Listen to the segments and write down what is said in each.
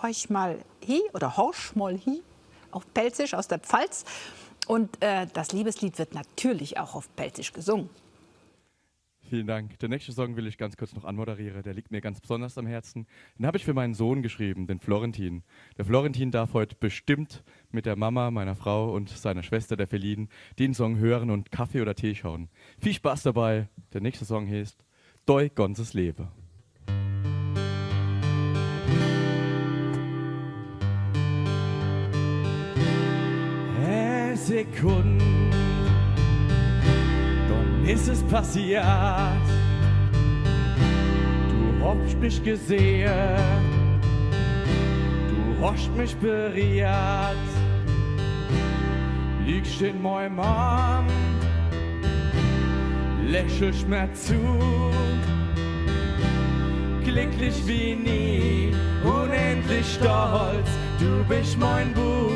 Horch mal hi oder Horch mal hi auf Pelzisch aus der Pfalz. Und das Liebeslied wird natürlich auch auf Pelzisch gesungen. Vielen Dank. Der nächste Song will ich ganz kurz noch anmoderieren. Der liegt mir ganz besonders am Herzen. Den habe ich für meinen Sohn geschrieben, den Florentin. Der Florentin darf heute bestimmt mit der Mama, meiner Frau und seiner Schwester, der Feline, den Song hören und Kaffee oder Tee schauen. Viel Spaß dabei. Der nächste Song heißt Doi ganzes Leben. Sekunden, dann ist es passiert. Du hast mich gesehen, du hast mich berührt. Liegst in meinem Arm, lächelst mir zu. Glücklich wie nie, unendlich stolz, du bist mein Buch.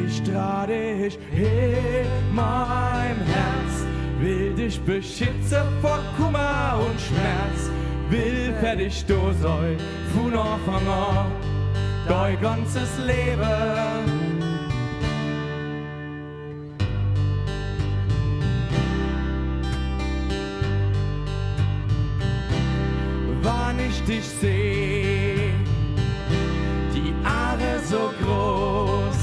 Ich trage dich in meinem Herz, will dich beschützen vor Kummer und Schmerz, will für dich da sein, von Anfang an, dein ganzes Leben. Wann ich dich seh, die Aare so groß,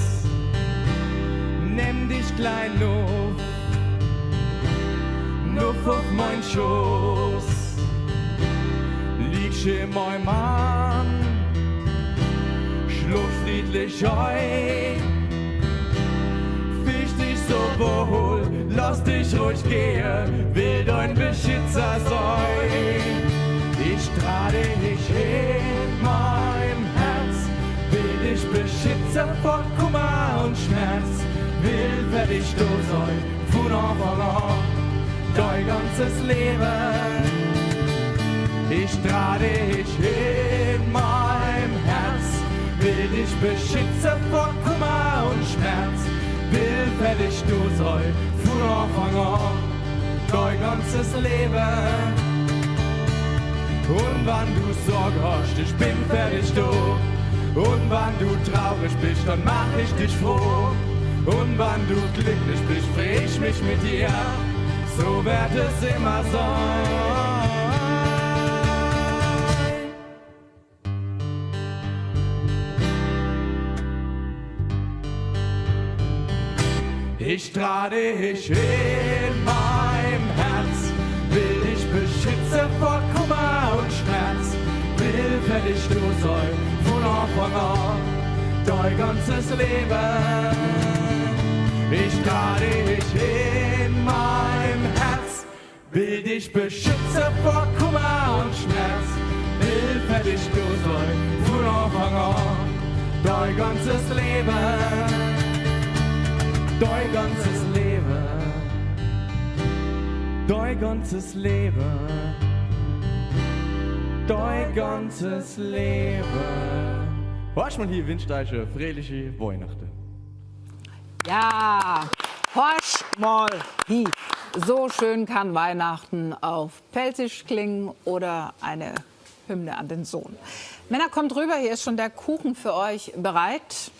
nimm dich klein Nuff auf mein Schoß, liegst in meinem Arm, schlaf friedlich ein, fühlst dich so wohl, lass dich ruhig gehen, will dein Beschützer sein. Ich trage dich in meinem Herz, will dich beschützen vor Kummer und Schmerz, will für dich da sein, von Anfang an, dein ganzes Leben. Ich trage dich in meinem Herz, will dich beschützen vor Kummer und Schmerz, will für dich da sein, von Anfang an, dein ganzes Leben. Und wann du Sorge hast, ich bin für dich da. Und wann du traurig bist, dann mach ich dich froh. Und wann du glücklich bist, freu ich mich mit dir. So wird es immer sein. Ich trage dich in meinem Herz, will dich beschützen vor Kummer und Schmerz, will für dich da sein, von Anfang an, dein ganzes Leben. Ich trage dich in meinem Herz, will dich beschützen vor Kummer und Schmerz, will für dich da sein, von Anfang an, dein ganzes Leben, dein ganzes Leben, dein ganzes Leben, dein ganzes Leben. Horch mal hier, wünscht euch eine fröhliche Weihnachten. Ja, horch mal hi. So schön kann Weihnachten auf Pelzisch klingen oder eine Hymne an den Sohn. Männer, kommt rüber, hier ist schon der Kuchen für euch bereit.